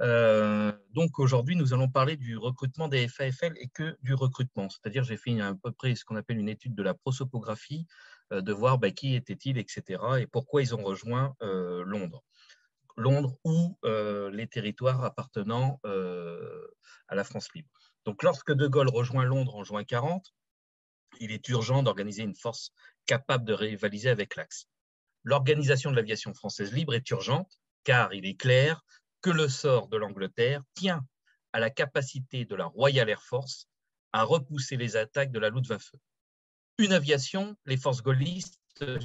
Donc aujourd'hui, nous allons parler du recrutement des FAFL et que du recrutement. C'est-à-dire, j'ai fait à peu près ce qu'on appelle une étude de la prosopographie, de voir qui étaient-ils, etc. et pourquoi ils ont rejoint Londres. Londres ou les territoires appartenant à la France libre. Donc lorsque De Gaulle rejoint Londres en juin 40, il est urgent d'organiser une force capable de rivaliser avec l'Axe. L'organisation de l'aviation française libre est urgente, car il est clair que le sort de l'Angleterre tient à la capacité de la Royal Air Force à repousser les attaques de la Luftwaffe. Une aviation, les forces gaullistes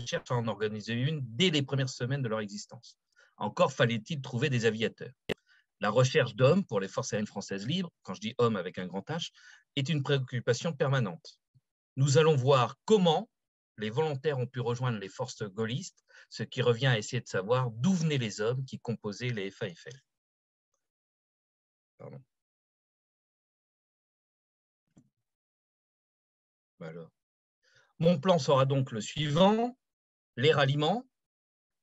cherchent à en organiser une dès les premières semaines de leur existence. Encore fallait-il trouver des aviateurs. La recherche d'hommes pour les forces aériennes françaises libres, quand je dis hommes avec un grand H, est une préoccupation permanente. Nous allons voir comment les volontaires ont pu rejoindre les forces gaullistes, ce qui revient à essayer de savoir d'où venaient les hommes qui composaient les FAFL. Pardon. Alors. Mon plan sera donc le suivant, les ralliements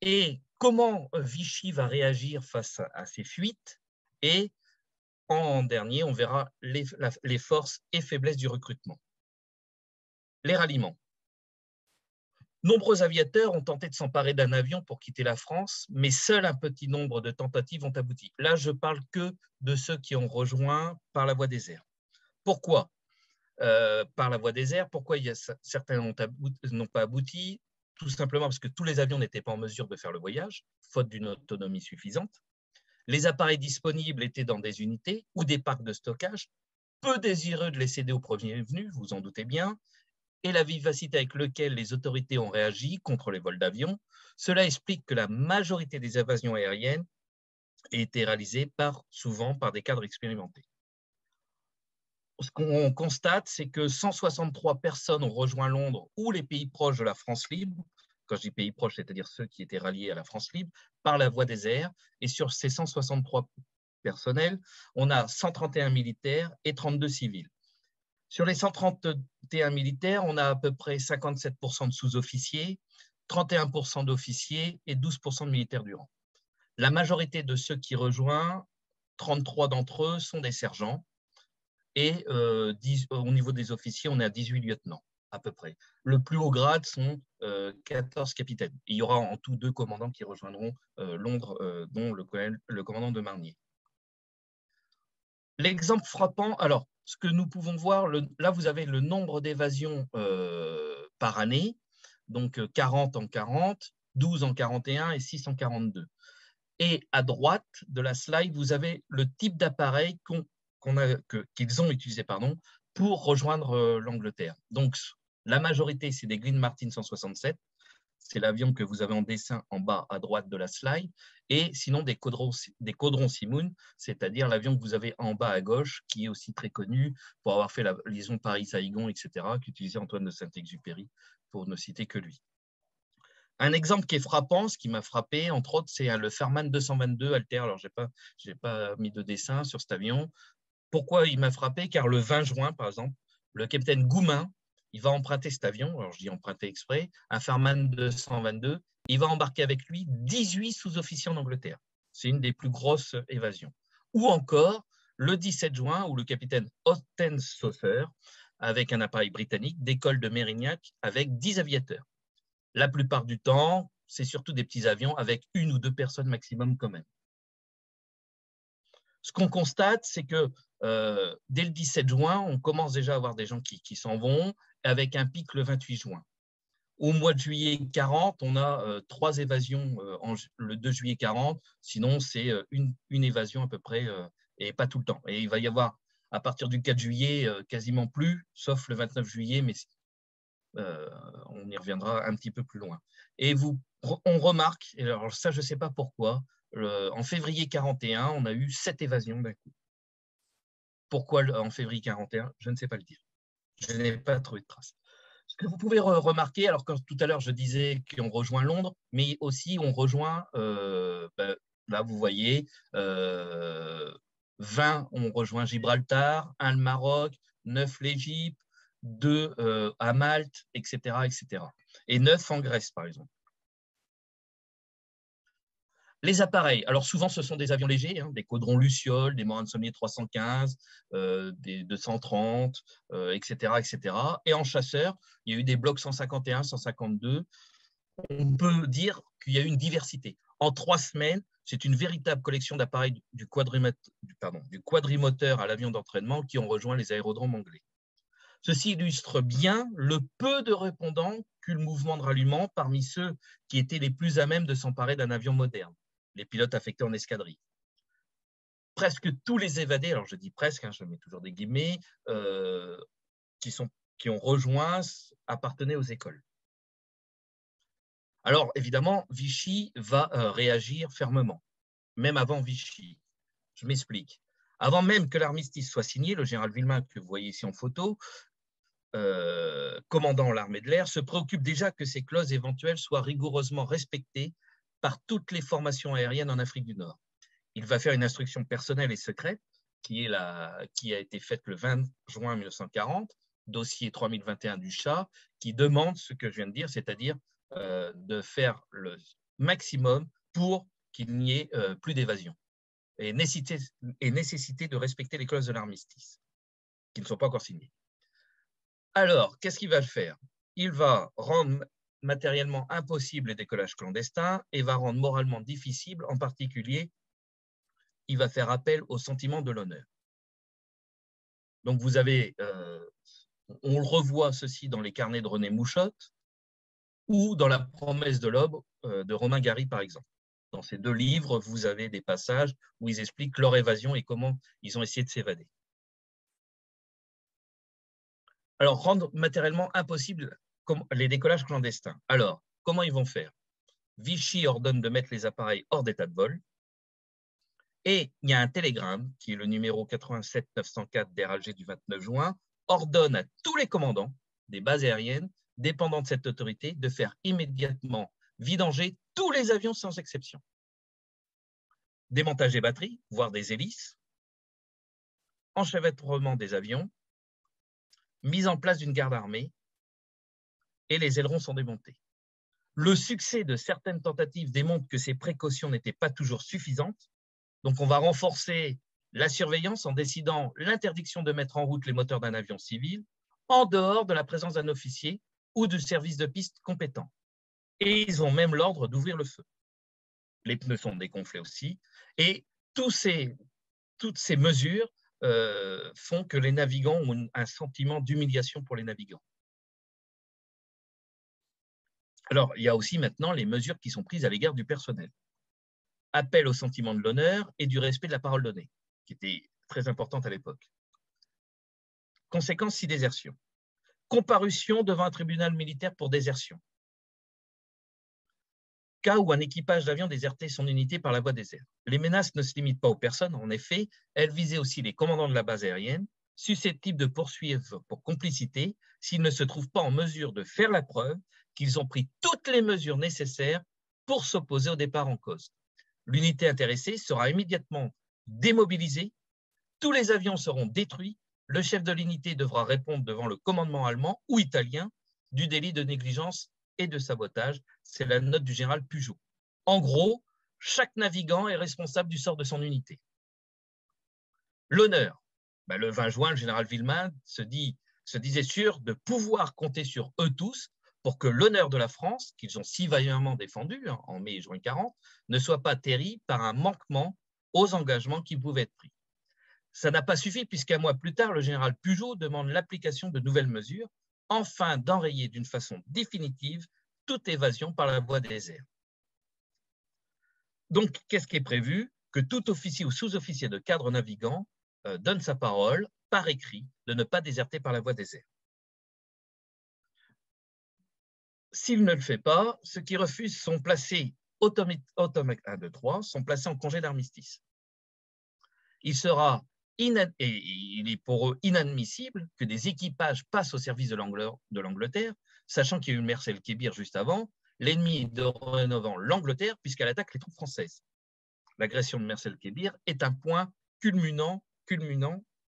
et comment Vichy va réagir face à ces fuites. Et en dernier, on verra les forces et faiblesses du recrutement. Les ralliements. Nombreux aviateurs ont tenté de s'emparer d'un avion pour quitter la France, mais seul un petit nombre de tentatives ont abouti. Là, je parle que de ceux qui ont rejoint par la voie des airs. Pourquoi par la voie des airs? Pourquoi certains n'ont pas abouti? Tout simplement parce que tous les avions n'étaient pas en mesure de faire le voyage, faute d'une autonomie suffisante. Les appareils disponibles étaient dans des unités ou des parcs de stockage, peu désireux de les céder aux premiers venus, vous en doutez bien, et la vivacité avec laquelle les autorités ont réagi contre les vols d'avion, cela explique que la majorité des évasions aériennes aient été réalisées souvent par des cadres expérimentés. Ce qu'on constate, c'est que 163 personnes ont rejoint Londres ou les pays proches de la France libre, quand je dis pays proches, c'est-à-dire ceux qui étaient ralliés à la France libre, par la voie des airs. Et sur ces 163 personnels, on a 131 militaires et 32 civils. Sur les 131 militaires, on a à peu près 57% de sous-officiers, 31% d'officiers et 12% de militaires du rang. La majorité de ceux qui rejoignent, 33 d'entre eux, sont des sergents. Et au niveau des officiers, on est à 18 lieutenants, à peu près. Le plus haut grade sont 14 capitaines. Et il y aura en tout 2 commandants qui rejoindront Londres, dont le commandant de Marnier. L'exemple frappant, alors, ce que nous pouvons voir, là, vous avez le nombre d'évasions par année, donc 40 en 40, 12 en 41 et 6 en 42. Et à droite de la slide, vous avez le type d'appareil qu'ils ont utilisé pour rejoindre l'Angleterre. Donc, la majorité, c'est des Glyn Martin 167. C'est l'avion que vous avez en dessin en bas à droite de la slide. Et sinon, des Caudron Simoun, c'est-à-dire l'avion que vous avez en bas à gauche, qui est aussi très connu pour avoir fait la liaison Paris-Saigon, etc., qu'utilisait Antoine de Saint-Exupéry, pour ne citer que lui. Un exemple qui est frappant, ce qui m'a frappé, entre autres, c'est le Farman 222 Altair. Alors, je n'ai pas mis de dessin sur cet avion. Pourquoi il m'a frappé? Car le 20 juin, par exemple, le capitaine Goumin, il va emprunter cet avion, alors je dis emprunter exprès, un Farman 222, il va embarquer avec lui 18 sous-officiers en Angleterre. C'est une des plus grosses évasions. Ou encore, le 17 juin, où le capitaine Austin Saucer, avec un appareil britannique, décolle de Mérignac avec 10 aviateurs. La plupart du temps, c'est surtout des petits avions avec 1 ou 2 personnes maximum quand même. Ce qu'on constate, c'est que dès le 17 juin, on commence déjà à avoir des gens qui s'en vont, avec un pic le 28 juin. Au mois de juillet 40, on a 3 évasions le 2 juillet 40, sinon c'est une évasion à peu près, et pas tout le temps. Et il va y avoir, à partir du 4 juillet, quasiment plus, sauf le 29 juillet, mais on y reviendra un petit peu plus loin. Et on remarque, et alors ça je ne sais pas pourquoi, en février 41, on a eu 7 évasions d'un coup. Pourquoi en février 41? Je ne sais pas le dire. Je n'ai pas trouvé de traces. Ce que vous pouvez remarquer, alors que tout à l'heure je disais qu'on rejoint Londres, mais aussi on rejoint, là vous voyez, 20 on rejoint Gibraltar, 1 le Maroc, 9 l'Égypte, 2 à Malte, etc., etc. Et 9 en Grèce, par exemple. Les appareils, alors souvent ce sont des avions légers, hein, des Caudron Luciole, des Morane Saulnier 315, des 230, etc., etc. Et en chasseur, il y a eu des blocs 151, 152. On peut dire qu'il y a eu une diversité. En 3 semaines, c'est une véritable collection d'appareils du quadrimoteur à l'avion d'entraînement qui ont rejoint les aérodromes anglais. Ceci illustre bien le peu de répondants qu'eut le mouvement de ralliement parmi ceux qui étaient les plus à même de s'emparer d'un avion moderne, les pilotes affectés en escadrille. Presque tous les évadés, alors je dis presque, hein, je mets toujours des guillemets, qui ont rejoint appartenaient aux écoles. Alors, évidemment, Vichy va réagir fermement, même avant Vichy. Je m'explique. Avant même que l'armistice soit signé, le général Villemain, que vous voyez ici en photo, commandant l'armée de l'air, se préoccupe déjà que ces clauses éventuelles soient rigoureusement respectées par toutes les formations aériennes en Afrique du Nord. Il va faire une instruction personnelle et secrète qui a été faite le 20 juin 1940, dossier 3021 du chat, qui demande ce que je viens de dire, c'est-à-dire de faire le maximum pour qu'il n'y ait plus d'évasion et nécessité de respecter les clauses de l'armistice, qui ne sont pas encore signées. Alors, qu'est-ce qu'il va faire? Il va rendre matériellement impossible les décollages clandestins et va rendre moralement difficile, en particulier, il va faire appel au sentiment de l'honneur. Donc, vous avez, on le revoit ceci dans les carnets de René Mouchotte ou dans La promesse de l'aube de Romain Gary, par exemple. Dans ces 2 livres, vous avez des passages où ils expliquent leur évasion et comment ils ont essayé de s'évader. Alors, rendre matériellement impossible les décollages clandestins. Alors, comment ils vont faire? Vichy ordonne de mettre les appareils hors d'état de vol. Et il y a un télégramme, qui est le numéro 87-904 d'RALG du 29 juin, ordonne à tous les commandants des bases aériennes dépendant de cette autorité de faire immédiatement vidanger tous les avions sans exception. Démontage des batteries, voire des hélices, enchevêtrement des avions, mise en place d'une garde armée, et les ailerons sont démontés. Le succès de certaines tentatives démontre que ces précautions n'étaient pas toujours suffisantes. Donc, on va renforcer la surveillance en décidant l'interdiction de mettre en route les moteurs d'un avion civil en dehors de la présence d'un officier ou du service de piste compétent. Et ils ont même l'ordre d'ouvrir le feu. Les pneus sont dégonflés aussi. Et toutes ces mesures font que les navigants ont un sentiment d'humiliation pour les navigants. Alors, il y a aussi maintenant les mesures qui sont prises à l'égard du personnel. Appel au sentiment de l'honneur et du respect de la parole donnée, qui était très importante à l'époque. Conséquence, 6 désertions. Comparution devant un tribunal militaire pour désertion. Cas où un équipage d'avion désertait son unité par la voie des airs. Les menaces ne se limitent pas aux personnes, en effet, elles visaient aussi les commandants de la base aérienne, susceptibles de poursuivre pour complicité s'ils ne se trouvent pas en mesure de faire la preuve qu'ils ont pris toutes les mesures nécessaires pour s'opposer au départ en cause. L'unité intéressée sera immédiatement démobilisée, tous les avions seront détruits, le chef de l'unité devra répondre devant le commandement allemand ou italien du délit de négligence et de sabotage. C'est la note du général Pujol. En gros, chaque navigant est responsable du sort de son unité. L'honneur. Le 20 juin, le général Villemain se disait sûr de pouvoir compter sur eux tous pour que l'honneur de la France, qu'ils ont si vaillamment défendu en mai et juin 40, ne soit pas terri par un manquement aux engagements qui pouvaient être pris. Ça n'a pas suffi puisqu'un mois plus tard, le général Pujol demande l'application de nouvelles mesures, afin d'enrayer d'une façon définitive toute évasion par la voie des airs. Donc, qu'est-ce qui est prévu? Que tout officier ou sous-officier de cadre navigant donne sa parole par écrit de ne pas déserter par la voie des airs. S'il ne le fait pas, ceux qui refusent sont placés sont placés en congé d'armistice. Il est pour eux inadmissible que des équipages passent au service de l'Angleterre, sachant qu'il y a eu Marcel Kébir juste avant, l'ennemi est dorénavant l'Angleterre puisqu'elle attaque les troupes françaises. L'agression de Marcel Kébir est un point culminant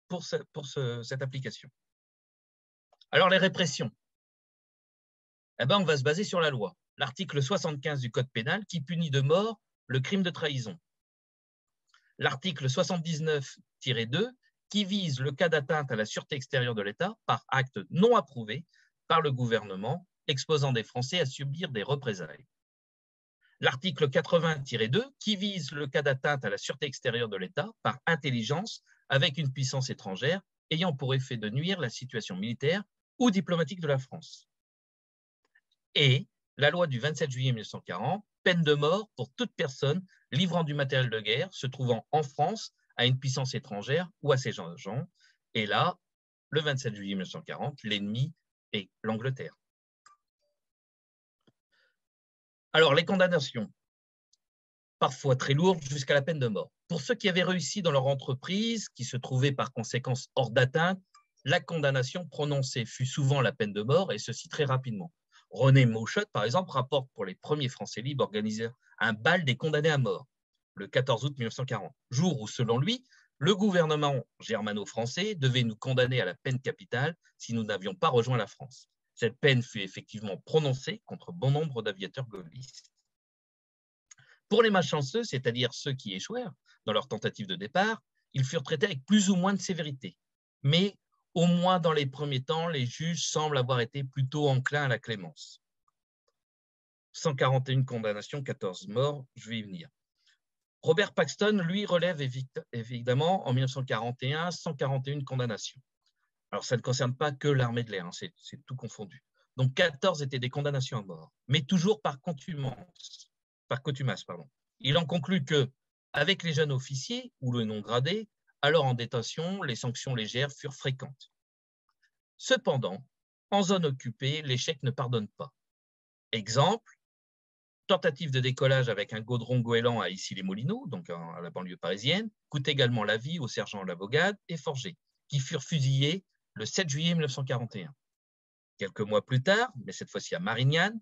pour cette application. Alors les répressions, on va se baser sur la loi. L'article 75 du Code pénal qui punit de mort le crime de trahison. L'article 79-2 qui vise le cas d'atteinte à la sûreté extérieure de l'État par acte non approuvé par le gouvernement, exposant des Français à subir des représailles. L'article 80-2 qui vise le cas d'atteinte à la sûreté extérieure de l'État par intelligence avec une puissance étrangère ayant pour effet de nuire à la situation militaire ou diplomatique de la France. Et la loi du 27 juillet 1940, peine de mort pour toute personne livrant du matériel de guerre se trouvant en France à une puissance étrangère ou à ses agents. Et là, le 27 juillet 1940, l'ennemi est l'Angleterre. Alors, les condamnations, parfois très lourdes, jusqu'à la peine de mort. Pour ceux qui avaient réussi dans leur entreprise, qui se trouvaient par conséquence hors d'atteinte, la condamnation prononcée fut souvent la peine de mort, et ceci très rapidement. René Mauchotte, par exemple, rapporte pour les premiers Français libres organisés un bal des condamnés à mort, le 14 août 1940, jour où, selon lui, le gouvernement germano-français devait nous condamner à la peine capitale si nous n'avions pas rejoint la France. Cette peine fut effectivement prononcée contre bon nombre d'aviateurs gaullistes. Pour les malchanceux, c'est-à-dire ceux qui échouèrent dans leur tentative de départ, ils furent traités avec plus ou moins de sévérité. Mais au moins dans les premiers temps, les juges semblent avoir été plutôt enclins à la clémence. 141 condamnations, 14 morts, je vais y venir. Robert Paxton, lui, relève évidemment en 1941 141 condamnations. Alors, ça ne concerne pas que l'armée de l'air, hein, c'est tout confondu. Donc, 14 étaient des condamnations à mort, mais toujours par contumace. Il en conclut que, avec les jeunes officiers ou le non gradé, alors en détention, les sanctions légères furent fréquentes. Cependant, en zone occupée, l'échec ne pardonne pas. Exemple, tentative de décollage avec un gaudron goéland à Issy-les-Moulineaux, donc à la banlieue parisienne, coûte également la vie aux sergents Labogade et Forget, qui furent fusillés le 7 juillet 1941. Quelques mois plus tard, mais cette fois-ci à Marignane,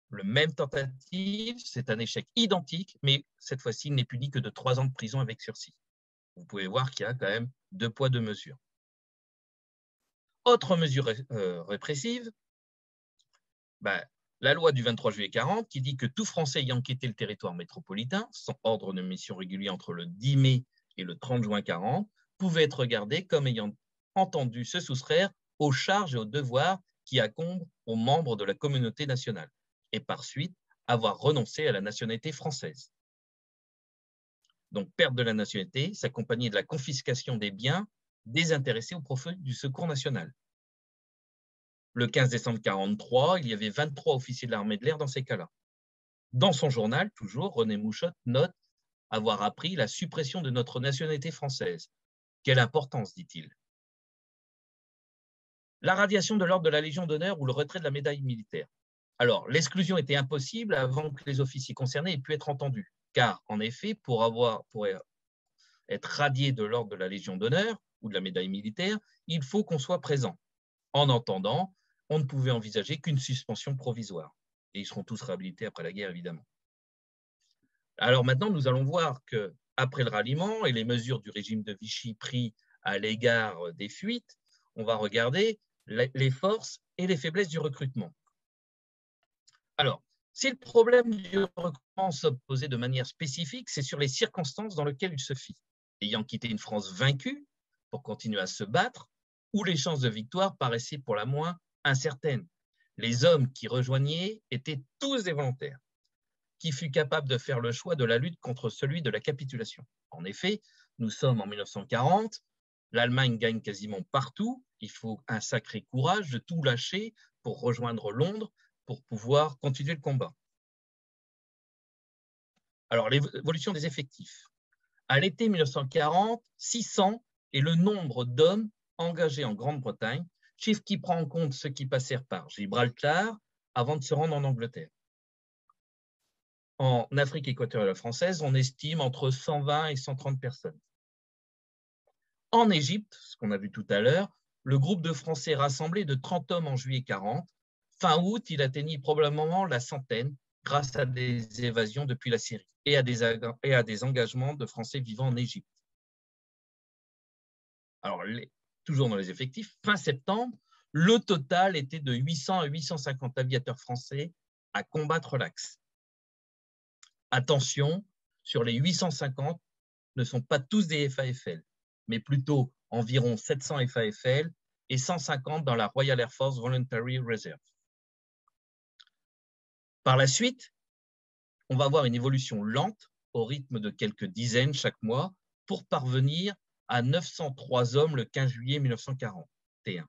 le même tentative, c'est un échec identique, mais cette fois-ci, il n'est puni que de 3 ans de prison avec sursis. Vous pouvez voir qu'il y a quand même 2 poids, 2 mesures. Autre mesure répressive, la loi du 23 juillet 40 qui dit que tout Français ayant quitté le territoire métropolitain, sans ordre de mission régulier entre le 10 mai et le 30 juin 40, pouvait être regardé comme ayant entendu se soustraire aux charges et aux devoirs qui incombent aux membres de la communauté nationale, et par suite avoir renoncé à la nationalité française. Donc, perte de la nationalité s'accompagnait de la confiscation des biens désintéressés au profit du Secours national. Le 15 décembre 1943, il y avait 23 officiers de l'armée de l'air dans ces cas-là. Dans son journal, toujours, René Mauchotte note avoir appris la suppression de notre nationalité française. Quelle importance, dit-il. La radiation de l'ordre de la Légion d'honneur ou le retrait de la médaille militaire. Alors, l'exclusion était impossible avant que les officiers concernés aient pu être entendus, car, en effet, pour être radié de l'ordre de la Légion d'honneur ou de la médaille militaire, il faut qu'on soit présent. En entendant, on ne pouvait envisager qu'une suspension provisoire. Et ils seront tous réhabilités après la guerre, évidemment. Alors maintenant, nous allons voir qu'après le ralliement et les mesures du régime de Vichy prises à l'égard des fuites, on va regarder les forces et les faiblesses du recrutement. Alors, si le problème du recrutement se posait de manière spécifique, c'est sur les circonstances dans lesquelles il se fit. Ayant quitté une France vaincue pour continuer à se battre, où les chances de victoire paraissaient pour la moins incertaines. Les hommes qui rejoignaient étaient tous des volontaires. Qui fut capable de faire le choix de la lutte contre celui de la capitulation? En effet, nous sommes en 1940, l'Allemagne gagne quasiment partout, il faut un sacré courage de tout lâcher pour rejoindre Londres, pour pouvoir continuer le combat. Alors, l'évolution des effectifs. À l'été 1940, 600 est le nombre d'hommes engagés en Grande-Bretagne, chiffre qui prend en compte ceux qui passèrent par Gibraltar avant de se rendre en Angleterre. En Afrique équatoriale française, on estime entre 120 et 130 personnes. En Égypte, ce qu'on a vu tout à l'heure, le groupe de Français rassemblé de 30 hommes en juillet 40. Fin août, il atteignit probablement la centaine grâce à des évasions depuis la Syrie et à des engagements de Français vivant en Égypte. Alors, toujours dans les effectifs, fin septembre, le total était de 800 à 850 aviateurs français à combattre l'Axe. Attention, sur les 850 ne sont pas tous des FAFL, mais plutôt environ 700 FAFL et 150 dans la Royal Air Force Voluntary Reserve. Par la suite, on va avoir une évolution lente au rythme de quelques dizaines chaque mois pour parvenir à 903 hommes le 15 juillet 1941.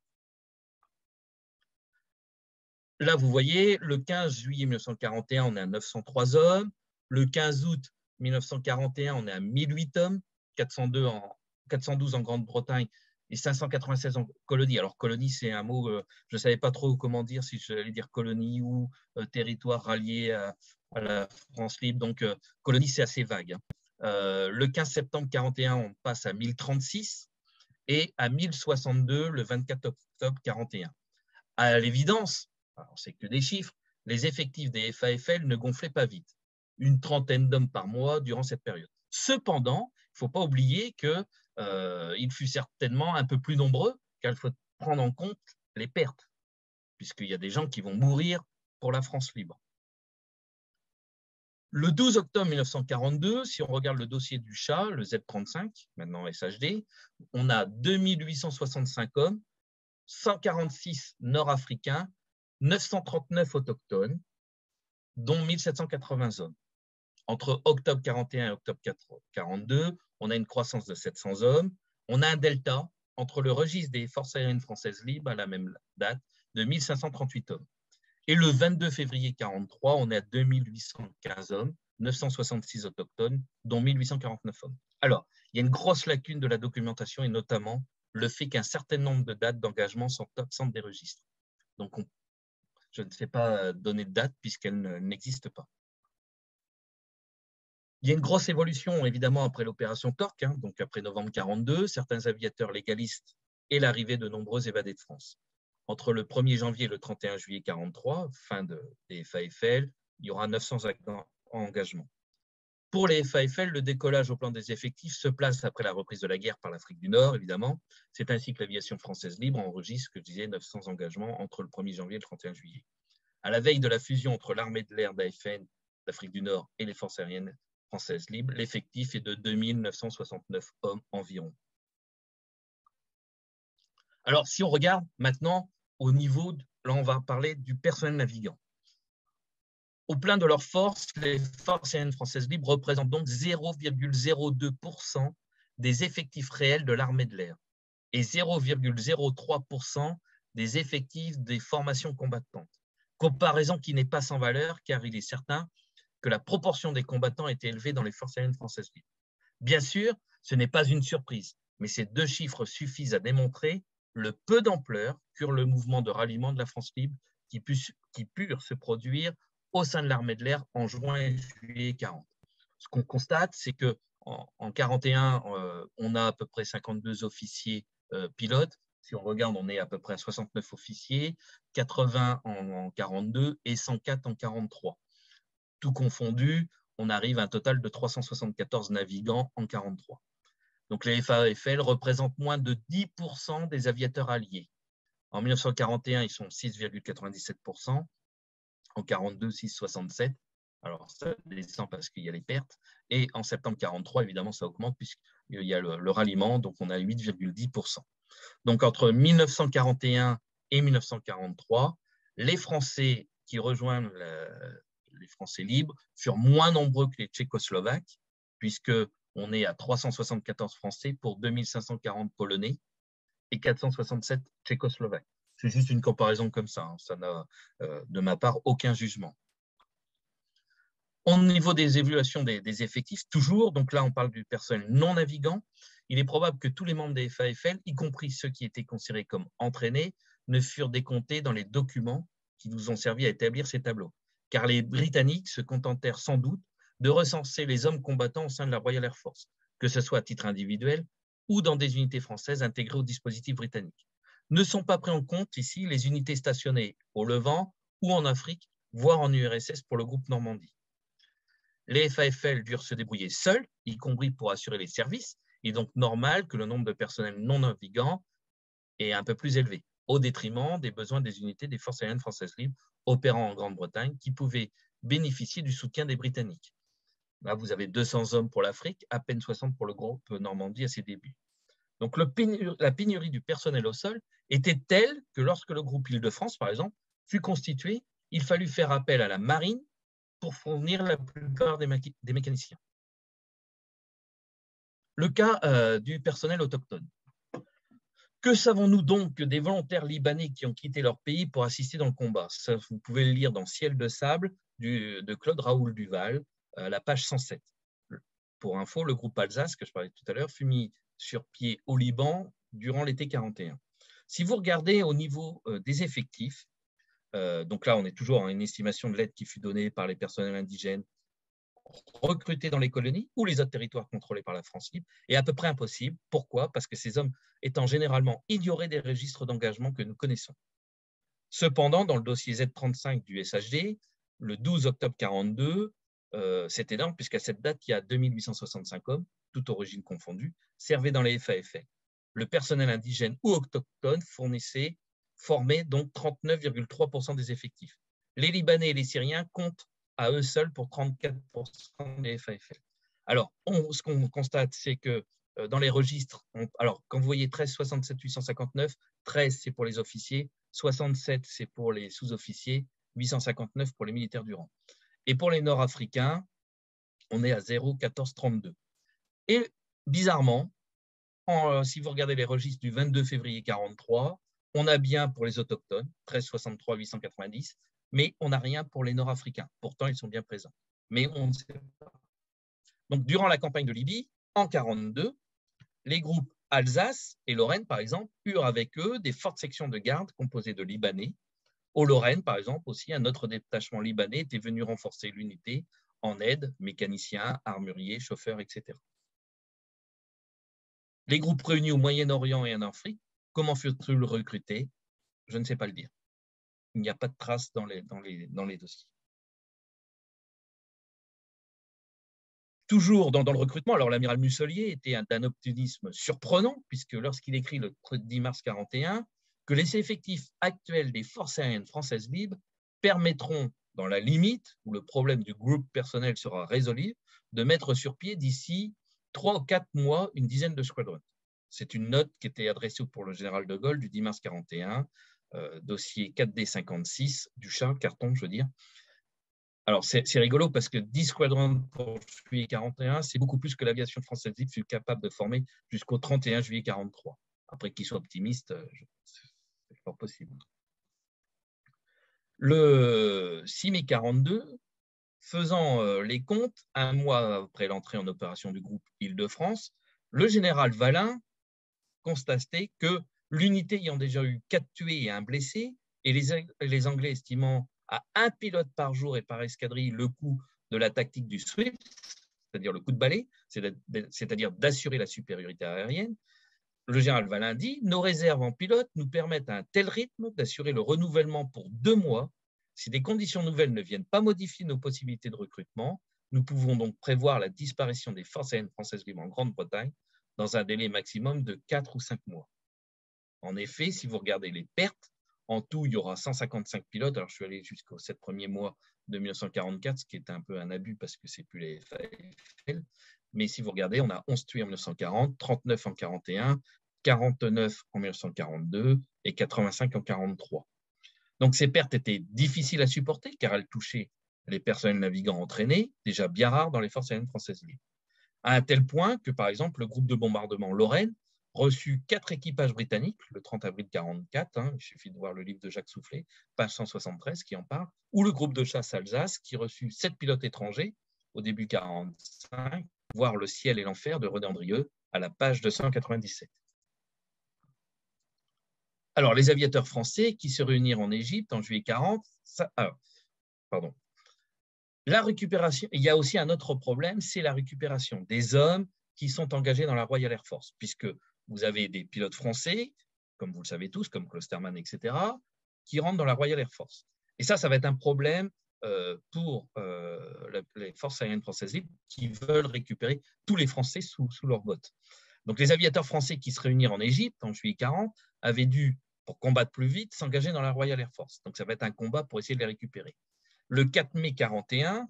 Là, vous voyez, le 15 juillet 1941, on est à 903 hommes. Le 15 août 1941, on est à 1008 hommes, 412 en Grande-Bretagne et 596 en colonie. Alors, colonie, c'est un mot, je ne savais pas trop comment dire, si j'allais dire colonie ou territoire rallié à la France libre. Donc, colonie, c'est assez vague. Le 15 septembre 1941, on passe à 1036 et à 1062 le 24 octobre 1941. À l'évidence, c'est que des chiffres, les effectifs des FAFL ne gonflaient pas vite. Une trentaine d'hommes par mois durant cette période. Cependant, il ne faut pas oublier qu'il fut certainement un peu plus nombreux, car il faut prendre en compte les pertes, puisqu'il y a des gens qui vont mourir pour la France libre. Le 12 octobre 1942, si on regarde le dossier du chat, le Z35, maintenant SHD, on a 2865 hommes, 146 nord-africains, 939 autochtones, dont 1780 hommes. Entre octobre 41 et octobre 42, on a une croissance de 700 hommes. On a un delta entre le registre des forces aériennes françaises libres à la même date de 1538 hommes. Et le 22 février 1943, on est à 2815 hommes, 966 autochtones, dont 1849 hommes. Alors, il y a une grosse lacune de la documentation et notamment le fait qu'un certain nombre de dates d'engagement sont absentes des registres. Donc, je ne sais pas donner de date puisqu'elle n'existe pas. Il y a une grosse évolution, évidemment, après l'opération Torque, donc après novembre 1942, certains aviateurs légalistes et l'arrivée de nombreux évadés de France. Entre le 1er janvier et le 31 juillet 1943, fin des FAFL, il y aura 900 engagements. Pour les FAFL, le décollage au plan des effectifs se place après la reprise de la guerre par l'Afrique du Nord, évidemment. C'est ainsi que l'aviation française libre enregistre, que je disais, 900 engagements entre le 1er janvier et le 31 juillet. À la veille de la fusion entre l'armée de l'air d'AFN d'Afrique du Nord et les forces aériennes françaises libres, l'effectif est de 2969 hommes environ. Alors, si on regarde maintenant au niveau, là on va parler du personnel navigant. Au plein de leurs forces, les forces aériennes françaises libres représentent donc 0,02% des effectifs réels de l'armée de l'air et 0,03% des effectifs des formations combattantes. Comparaison qui n'est pas sans valeur, car il est certain que la proportion des combattants était élevée dans les forces aériennes françaises libres. Bien sûr, ce n'est pas une surprise, mais ces deux chiffres suffisent à démontrer le peu d'ampleur qu'eut le mouvement de ralliement de la France libre qui purent se produire au sein de l'armée de l'air en juin et juillet 1940. Ce qu'on constate, c'est qu'en 1941, on a à peu près 52 officiers pilotes. Si on regarde, on est à peu près à 69 officiers, 80 en 1942 et 104 en 1943. Tout confondu, on arrive à un total de 374 navigants en 1943. Donc les FAFL représentent moins de 10% des aviateurs alliés. En 1941, ils sont 6,97%. En 1942, 6,67%. Alors ça descend parce qu'il y a les pertes. Et en septembre 1943, évidemment, ça augmente puisqu'il y a le ralliement, donc on a 8,10%. Donc entre 1941 et 1943, les Français qui rejoignent les Français libres furent moins nombreux que les Tchécoslovaques, puisqu'on est à 374 Français pour 2540 Polonais et 467 Tchécoslovaques. C'est juste une comparaison comme ça, ça n'a de ma part aucun jugement. Au niveau des évaluations des effectifs, toujours, donc là on parle du personnel non navigant, il est probable que tous les membres des FAFL, y compris ceux qui étaient considérés comme entraînés, ne furent décomptés dans les documents qui nous ont servi à établir ces tableaux. Car les Britanniques se contentèrent sans doute de recenser les hommes combattants au sein de la Royal Air Force, que ce soit à titre individuel ou dans des unités françaises intégrées au dispositif britannique. Ne sont pas pris en compte ici les unités stationnées au Levant ou en Afrique, voire en URSS pour le groupe Normandie. Les FAFL durent se débrouiller seuls, y compris pour assurer les services. Il est donc normal que le nombre de personnels non navigants est un peu plus élevé, au détriment des besoins des unités des forces aériennes françaises libres opérant en Grande-Bretagne qui pouvaient bénéficier du soutien des Britanniques. Là, vous avez 200 hommes pour l'Afrique, à peine 60 pour le groupe Normandie à ses débuts. Donc, la pénurie du personnel au sol était telle que lorsque le groupe Île-de-France, par exemple, fut constitué, il fallut faire appel à la marine pour fournir la plupart des mécaniciens. Le cas du personnel autochtone. Que savons-nous donc des volontaires libanais qui ont quitté leur pays pour assister dans le combat? Ça, vous pouvez le lire dans Ciel de sable de Claude Raoul Duval, la page 107. Pour info, le groupe Alsace, que je parlais tout à l'heure, fut mis sur pied au Liban durant l'été 41. Si vous regardez au niveau des effectifs, donc là, on est toujours à une estimation de l'aide qui fut donnée par les personnels indigènes recrutés dans les colonies ou les autres territoires contrôlés par la France libre est à peu près impossible. Pourquoi? Parce que ces hommes étant généralement ignorés des registres d'engagement que nous connaissons. Cependant, dans le dossier Z35 du SHD, le 12 octobre 42, c'est énorme puisqu'à cette date, il y a 2865 hommes, toutes origines confondues, servaient dans les FAFL. Le personnel indigène ou autochtone formait donc 39,3% des effectifs. Les Libanais et les Syriens comptent à eux seuls pour 34% des FAFL. Alors, ce qu'on constate, c'est que dans les registres, alors quand vous voyez 13 67 859, 13 c'est pour les officiers, 67 c'est pour les sous-officiers, 859 pour les militaires du rang. Et pour les Nord-Africains, on est à 0,1432. Et bizarrement, si vous regardez les registres du 22 février 43, on a bien pour les autochtones, 1363 890, mais on n'a rien pour les Nord-Africains. Pourtant, ils sont bien présents. Mais on ne sait pas. Donc, durant la campagne de Libye, en 42, les groupes Alsace et Lorraine, par exemple, eurent avec eux des fortes sections de garde composées de Libanais. Au Lorraine, par exemple, aussi, un autre détachement libanais était venu renforcer l'unité en aide, mécaniciens, armuriers, chauffeurs, etc. Les groupes réunis au Moyen-Orient et en Afrique, comment furent-ils recrutés? Je ne sais pas le dire. Il n'y a pas de traces dans les dossiers. Toujours dans le recrutement, alors l'amiral Musselier était d'un optimisme surprenant, puisque lorsqu'il écrit le 10 mars 41, que les effectifs actuels des forces aériennes françaises libres permettront, dans la limite où le problème du groupe personnel sera résolu, de mettre sur pied d'ici 3 ou 4 mois une dizaine de squadrons. C'est une note qui était adressée pour le général de Gaulle du 10 mars 41, dossier 4D56 du Charles Carton, je veux dire. Alors, c'est rigolo parce que 10 squadrons pour juillet 41, c'est beaucoup plus que l'aviation française libre fut capable de former jusqu'au 31 juillet 43. Après qu'il soit optimiste, c'est pas possible. Le 6 mai 42, faisant les comptes, un mois après l'entrée en opération du groupe Île-de-France, le général Valin constatait que l'unité ayant déjà eu 4 tués et 1 blessé, et les Anglais estimant à 1 pilote par jour et par escadrille le coût de la tactique du Swift, c'est-à-dire le coup de balai, c'est-à-dire d'assurer la supériorité aérienne, le général Valin dit « Nos réserves en pilote nous permettent à un tel rythme d'assurer le renouvellement pour 2 mois. Si des conditions nouvelles ne viennent pas modifier nos possibilités de recrutement, nous pouvons donc prévoir la disparition des forces aériennes françaises libres en Grande-Bretagne dans un délai maximum de 4 ou 5 mois. » En effet, si vous regardez les pertes, en tout, il y aura 155 pilotes. Alors, je suis allé jusqu'aux 7 premiers mois de 1944, ce qui est un peu un abus parce que ce n'est plus les FAFL. Mais si vous regardez, on a 11 tués en 1940, 39 en 1941, 49 en 1942 et 85 en 1943. Donc, ces pertes étaient difficiles à supporter car elles touchaient les personnels navigants entraînés, déjà bien rares dans les forces aériennes françaises libres. À un tel point que, par exemple, le groupe de bombardement Lorraine reçu 4 équipages britanniques le 30 avril 1944, il suffit de voir le livre de Jacques Soufflet, page 173 qui en parle, ou le groupe de chasse Alsace qui reçut 7 pilotes étrangers au début 1945, voir Le ciel et l'enfer de René Andrieux à la page 297. Alors, les aviateurs français qui se réunirent en Égypte en juillet 40, la récupération, il y a aussi un autre problème, c'est la récupération des hommes qui sont engagés dans la Royal Air Force, puisque vous avez des pilotes français, comme vous le savez tous, comme Klosterman, etc., qui rentrent dans la Royal Air Force. Et ça va être un problème pour les forces aériennes françaises libres qui veulent récupérer tous les Français sous leurs bottes. Donc, les aviateurs français qui se réunirent en Égypte en juillet 40 avaient dû, pour combattre plus vite, s'engager dans la Royal Air Force. Donc, ça va être un combat pour essayer de les récupérer. Le 4 mai 41,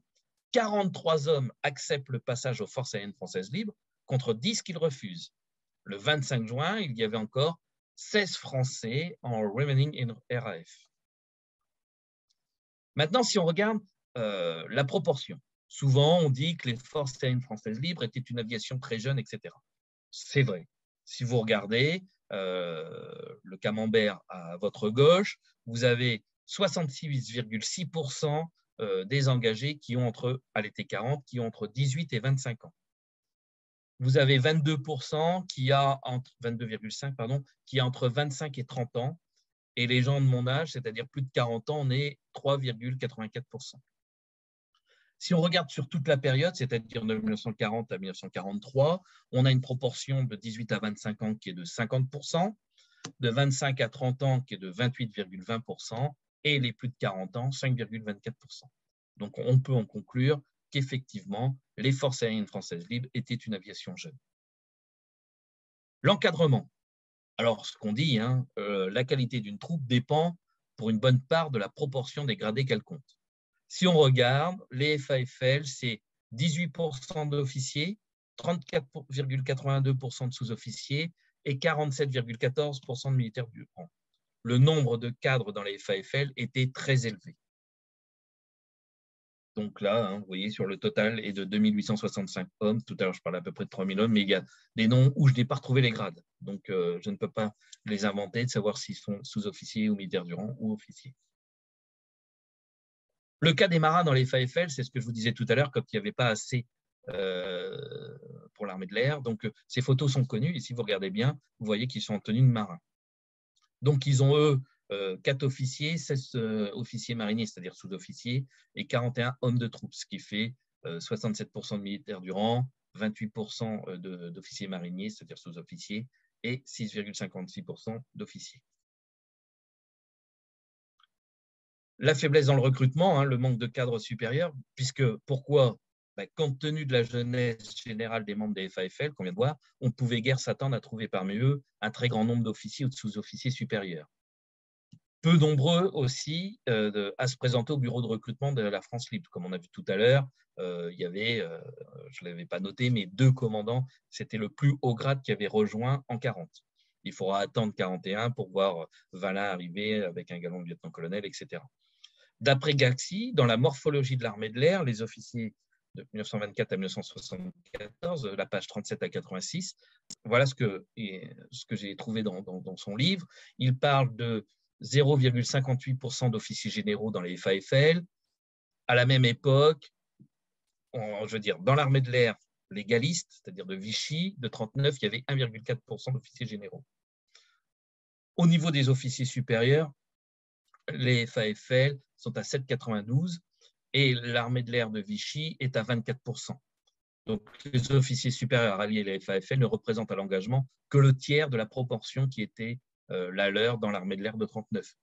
43 hommes acceptent le passage aux forces aériennes françaises libres contre 10 qui le refusent. Le 25 juin, il y avait encore 16 Français en remaining in RAF. Maintenant, si on regarde la proportion, souvent on dit que les forces aériennes françaises libres étaient une aviation très jeune, etc. C'est vrai. Si vous regardez le camembert à votre gauche, vous avez 66,6% des engagés qui ont à l'été 40, qui ont entre 18 et 25 ans. Vous avez 22% qui a 22,5 pardon, qui a entre 25 et 30 ans. Et les gens de mon âge, c'est-à-dire plus de 40 ans, on est 3,84%. Si on regarde sur toute la période, c'est-à-dire de 1940 à 1943, on a une proportion de 18 à 25 ans qui est de 50%, de 25 à 30 ans qui est de 28,20% et les plus de 40 ans, 5,24%. Donc on peut en conclure qu'effectivement, les forces aériennes françaises libres étaient une aviation jeune. L'encadrement. Alors, ce qu'on dit, la qualité d'une troupe dépend pour une bonne part de la proportion des gradés qu'elle compte. Si on regarde, les FAFL, c'est 18% d'officiers, 34,82% de sous-officiers et 47,14% de militaires du rang. Le nombre de cadres dans les FAFL était très élevé. Donc là, vous voyez, sur le total est de 2865 hommes. Tout à l'heure, je parlais à peu près de 3000 hommes, mais il y a des noms où je n'ai pas retrouvé les grades. Donc, je ne peux pas les inventer, de savoir s'ils sont sous-officiers ou militaires du rang ou officiers. Le cas des marins dans les FAFL, c'est ce que je vous disais tout à l'heure, comme il n'y avait pas assez pour l'armée de l'air. Donc, ces photos sont connues, et si vous regardez bien, vous voyez qu'ils sont en tenue de marin. Donc, ils ont, eux, 4 officiers, 16 officiers mariniers, c'est-à-dire sous-officiers, et 41 hommes de troupes, ce qui fait 67% de militaires du rang, 28% d'officiers mariniers, c'est-à-dire sous-officiers, et 6,56% d'officiers. La faiblesse dans le recrutement, le manque de cadres supérieurs, puisque pourquoi ? Compte tenu de la jeunesse générale des membres des FAFL, qu'on vient de voir, on ne pouvait guère s'attendre à trouver parmi eux un très grand nombre d'officiers ou de sous-officiers supérieurs. Peu nombreux aussi à se présenter au bureau de recrutement de la France libre. Comme on a vu tout à l'heure, il y avait, je ne l'avais pas noté, mais 2 commandants, c'était le plus haut grade qui avait rejoint en 40. Il faudra attendre 41 pour voir Valin arriver avec un galon de lieutenant-colonel, etc. D'après Gaxi, dans la morphologie de l'armée de l'air, les officiers de 1924 à 1974, la page 37 à 86, voilà ce que j'ai trouvé dans son livre. Il parle de 0,58% d'officiers généraux dans les FAFL. À la même époque, je veux dire, dans l'armée de l'air, les galistes, c'est-à-dire de Vichy, de 1939, il y avait 1,4% d'officiers généraux. Au niveau des officiers supérieurs, les FAFL sont à 7,92 et l'armée de l'air de Vichy est à 24%. Donc, les officiers supérieurs alliés à la FAFL ne représentent à l'engagement que le tiers de la proportion qui était la leur dans l'armée de l'air de 1939.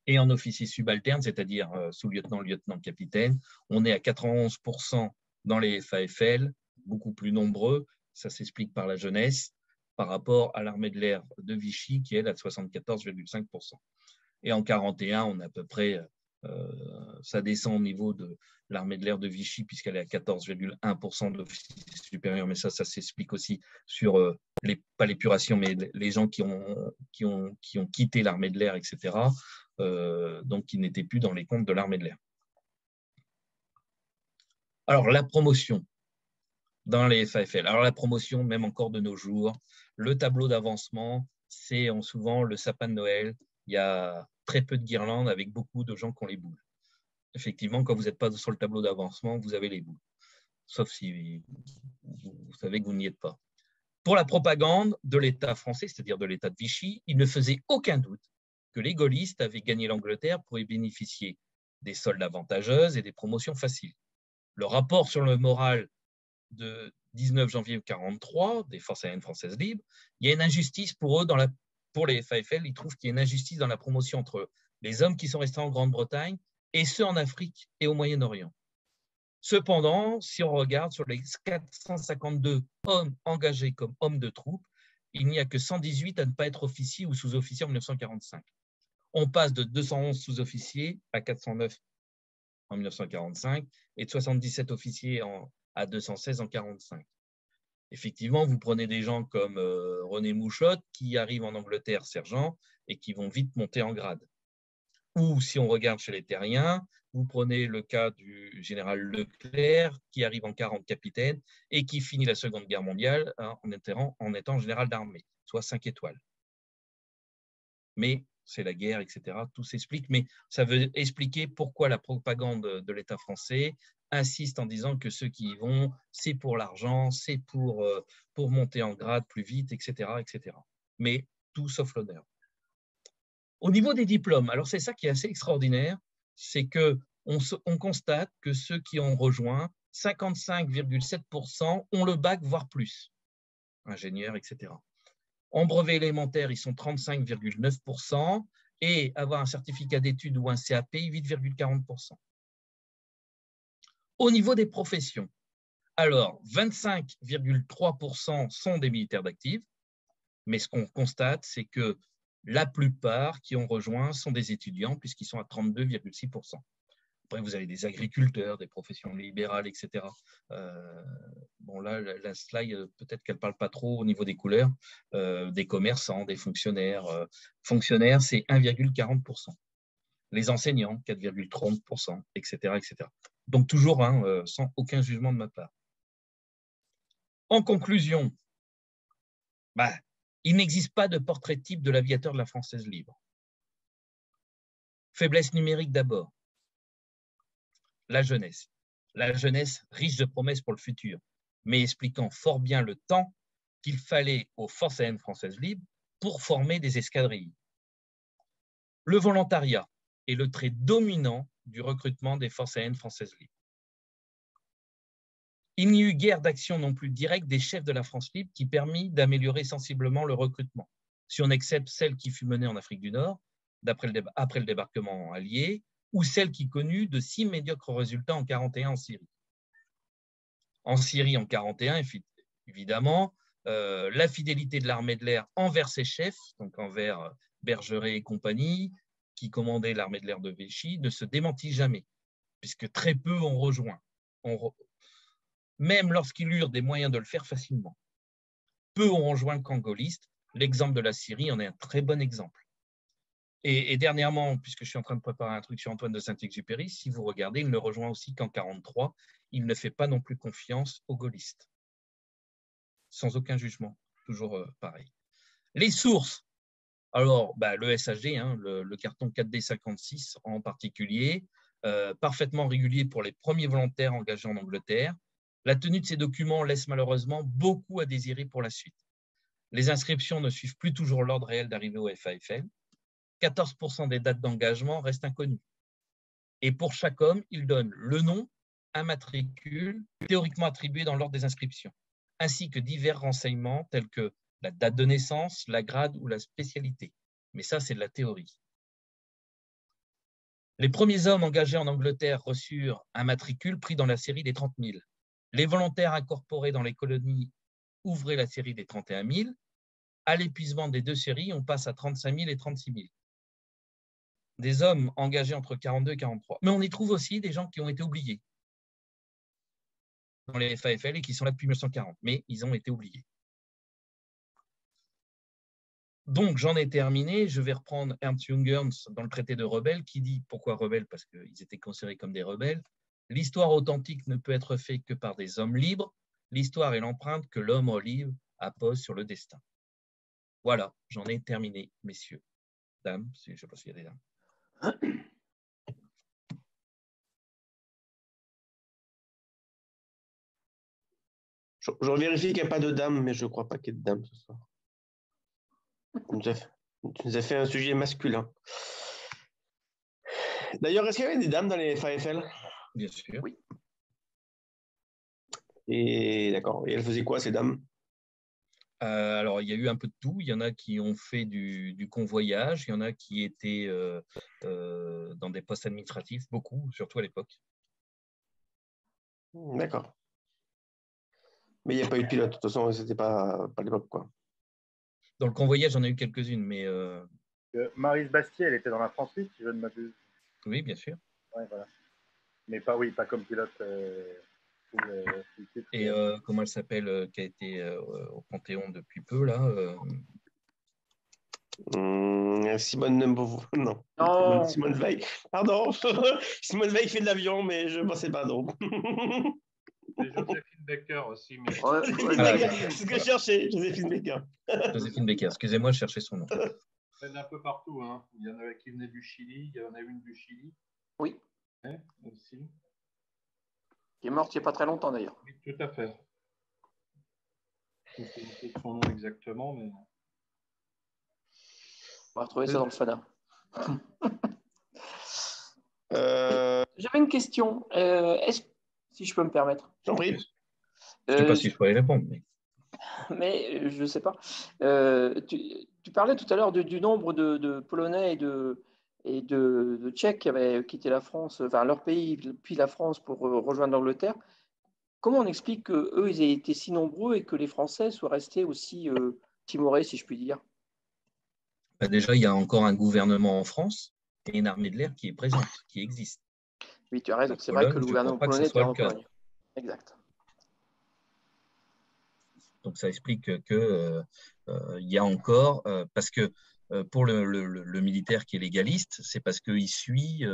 Et en officiers subalternes, c'est-à-dire sous-lieutenant, lieutenant, capitaine, on est à 91% dans les FAFL, beaucoup plus nombreux, ça s'explique par la jeunesse, par rapport à l'armée de l'air de Vichy qui est à 74,5%. Et en 41, on a à peu près, ça descend au niveau de l'armée de l'air de Vichy, puisqu'elle est à 14,1% d'officiers supérieurs, mais ça s'explique aussi sur, pas l'épuration, mais les gens qui ont quitté l'armée de l'air, etc., donc qui n'étaient plus dans les comptes de l'armée de l'air. Alors, la promotion dans les FAFL. Alors, la promotion, même encore de nos jours, le tableau d'avancement, c'est souvent le sapin de Noël. Il y a très peu de guirlandes avec beaucoup de gens qui ont les boules. Effectivement, quand vous n'êtes pas sur le tableau d'avancement, vous avez les boules. Sauf si vous savez que vous n'y êtes pas. Pour la propagande de l'État français, c'est-à-dire de l'État de Vichy, il ne faisait aucun doute que les gaullistes avaient gagné l'Angleterre pour y bénéficier des soldes avantageuses et des promotions faciles. Le rapport sur le moral de 19 janvier 1943 des forces aériennes françaises libres, il y a une injustice pour eux, pour les FAFL, ils trouvent qu'il y a une injustice dans la promotion entre les hommes qui sont restés en Grande-Bretagne et ceux en Afrique et au Moyen-Orient. Cependant, si on regarde sur les 452 hommes engagés comme hommes de troupe, il n'y a que 118 à ne pas être officiers ou sous-officiers en 1945. On passe de 211 sous-officiers à 409 en 1945 et de 77 officiers à 216 en 1945. Effectivement, vous prenez des gens comme René Mouchotte qui arrivent en Angleterre sergent et qui vont vite monter en grade. Ou si on regarde chez les terriens, vous prenez le cas du général Leclerc qui arrive en 40 capitaine et qui finit la Seconde Guerre mondiale en étant général d'armée, soit 5 étoiles. Mais c'est la guerre, etc. Tout s'explique, mais ça veut expliquer pourquoi la propagande de l'État français insiste en disant que ceux qui y vont, c'est pour l'argent, c'est pour monter en grade plus vite, etc., etc. Mais tout sauf l'honneur. Au niveau des diplômes, alors c'est ça qui est assez extraordinaire, c'est qu'on constate que ceux qui ont rejoint, 55,7% ont le bac, voire plus, ingénieurs, etc. En brevet élémentaire, ils sont 35,9% et avoir un certificat d'études ou un CAP, 8,40%. Au niveau des professions, alors 25,3% sont des militaires d'actifs, mais ce qu'on constate, c'est que la plupart qui ont rejoint sont des étudiants puisqu'ils sont à 32,6%. Après, vous avez des agriculteurs, des professions libérales, etc. Bon, là, la slide, peut-être qu'elle ne parle pas trop au niveau des couleurs, des commerçants, des fonctionnaires. Fonctionnaires, c'est 1,40%. Les enseignants, 4,30%, etc., etc. Donc, toujours sans aucun jugement de ma part. En conclusion, il n'existe pas de portrait type de l'aviateur de la Française libre. Faiblesse numérique d'abord. La jeunesse. La jeunesse riche de promesses pour le futur, mais expliquant fort bien le temps qu'il fallait aux forces aériennes françaises libres pour former des escadrilles. Le volontariat est le trait dominant du recrutement des forces aériennes françaises libres. Il n'y eut guère d'action non plus directe des chefs de la France libre qui permit d'améliorer sensiblement le recrutement, si on accepte celle qui fut menée en Afrique du Nord après le débarquement allié, ou celle qui connut de si médiocres résultats en 1941 en Syrie. En Syrie, en 1941, évidemment, la fidélité de l'armée de l'air envers ses chefs, donc envers Bergeret et compagnie, qui commandaient l'armée de l'air de Vichy, ne se démentit jamais, puisque très peu ont rejoint, même lorsqu'ils eurent des moyens de le faire facilement. Peu ont rejoint le camp gaulliste. L'exemple de la Syrie en est un très bon exemple. Et dernièrement, puisque je suis en train de préparer un truc sur Antoine de Saint-Exupéry, si vous regardez, il ne rejoint aussi qu'en 1943. Il ne fait pas non plus confiance aux gaullistes. Sans aucun jugement, toujours pareil. Les sources, alors le SHD, le carton 4D56 en particulier, parfaitement régulier pour les premiers volontaires engagés en Angleterre. La tenue de ces documents laisse malheureusement beaucoup à désirer pour la suite. Les inscriptions ne suivent plus toujours l'ordre réel d'arrivée au FAFL. 14% des dates d'engagement restent inconnues. Et pour chaque homme, il donne le nom, un matricule, théoriquement attribué dans l'ordre des inscriptions, ainsi que divers renseignements tels que la date de naissance, la grade ou la spécialité. Mais ça, c'est de la théorie. Les premiers hommes engagés en Angleterre reçurent un matricule pris dans la série des 30 000. Les volontaires incorporés dans les colonies ouvraient la série des 31 000. À l'épuisement des deux séries, on passe à 35 000 et 36 000. Des hommes engagés entre 42 et 43. Mais on y trouve aussi des gens qui ont été oubliés dans les FAFL et qui sont là depuis 1940, mais ils ont été oubliés. Donc, j'en ai terminé. Je vais reprendre Ernst Jungers dans le traité de rebelles qui dit, pourquoi rebelles? Parce qu'ils étaient considérés comme des rebelles. L'histoire authentique ne peut être faite que par des hommes libres. L'histoire est l'empreinte que l'homme libre appose sur le destin. Voilà, j'en ai terminé, messieurs. Dames, je ne sais pas s'il y a des dames. Je vérifie qu'il n'y a pas de dames, mais je ne crois pas qu'il y ait de dames ce soir. Tu nous as fait un sujet masculin. D'ailleurs, est-ce qu'il y avait des dames dans les FAFL? Bien sûr. Oui. Et d'accord. Et elles faisaient quoi, ces dames? Alors, il y a eu un peu de tout. Il y en a qui ont fait du convoyage, il y en a qui étaient dans des postes administratifs, beaucoup, surtout à l'époque. D'accord. Mais il n'y a pas eu de pilote, de toute façon, c'était pas l'époque, quoi. Dans le convoyage, j'en ai eu quelques-unes, mais… Maryse Bastier, elle était dans la France 8, si je ne m'abuse. Oui, bien sûr. Ouais, voilà. Mais pas, oui, pas comme pilote. Et comment elle s'appelle, qui a été au Panthéon depuis peu, là Simone non. Non. Simone Veil. Pardon. Simone Veil fait de l'avion, mais je ne pensais pas, non. Et Joséphine Baker aussi. Mais... C'est ce que je cherchais, Joséphine Baker. Joséphine Baker, excusez-moi, je cherchais son nom. Il y en a un peu partout. Hein. Il y en avait qui venaient du Chili. Il y en a une du Chili. Oui. Ouais, aussi. Qui est morte il n'y a pas très longtemps, d'ailleurs. Oui, tout à fait. Je ne sais pas son nom exactement, mais... On va retrouver ça dans le FADA. J'avais une question. Si je peux me permettre. J'en prie. Je ne sais pas si je pourrais répondre. Mais je ne sais pas. Tu parlais tout à l'heure du nombre de Polonais et de Tchèques qui avaient quitté la France, enfin leur pays, puis la France pour rejoindre l'Angleterre. Comment on explique qu'eux, ils aient été si nombreux et que les Français soient restés aussi timorés, si je puis dire? Déjà, il y a encore un gouvernement en France et une armée de l'air qui est présente, qui existe. Oui, tu as raison. C'est vrai que le gouvernement polonais était en Pologne. Exact. Donc, ça explique qu'il y a encore, parce que pour le militaire qui est légaliste, c'est parce qu'il suit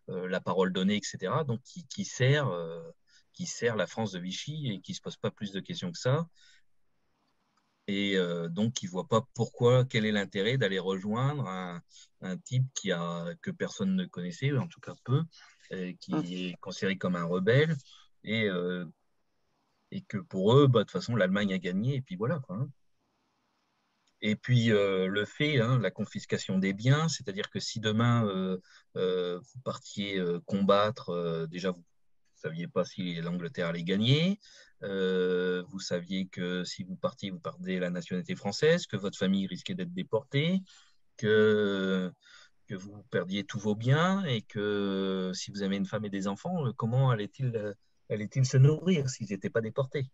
la parole donnée, etc. Donc, qui sert la France de Vichy et qui ne se pose pas plus de questions que ça. Et donc, il ne voit pas quel est l'intérêt d'aller rejoindre un type que personne ne connaissait, ou en tout cas peu, qui est considéré comme un rebelle. Et que pour eux, de toute façon, l'Allemagne a gagné, et puis voilà, quoi. Et puis, le fait, la confiscation des biens, c'est-à-dire que si demain, vous partiez combattre, déjà, vous ne saviez pas si l'Angleterre allait gagner, vous saviez que si vous partiez, vous perdez la nationalité française, que votre famille risquait d'être déportée, que vous perdiez tous vos biens, et que si vous avez une femme et des enfants, comment allaient-ils se nourrir s'ils n'étaient pas déportés?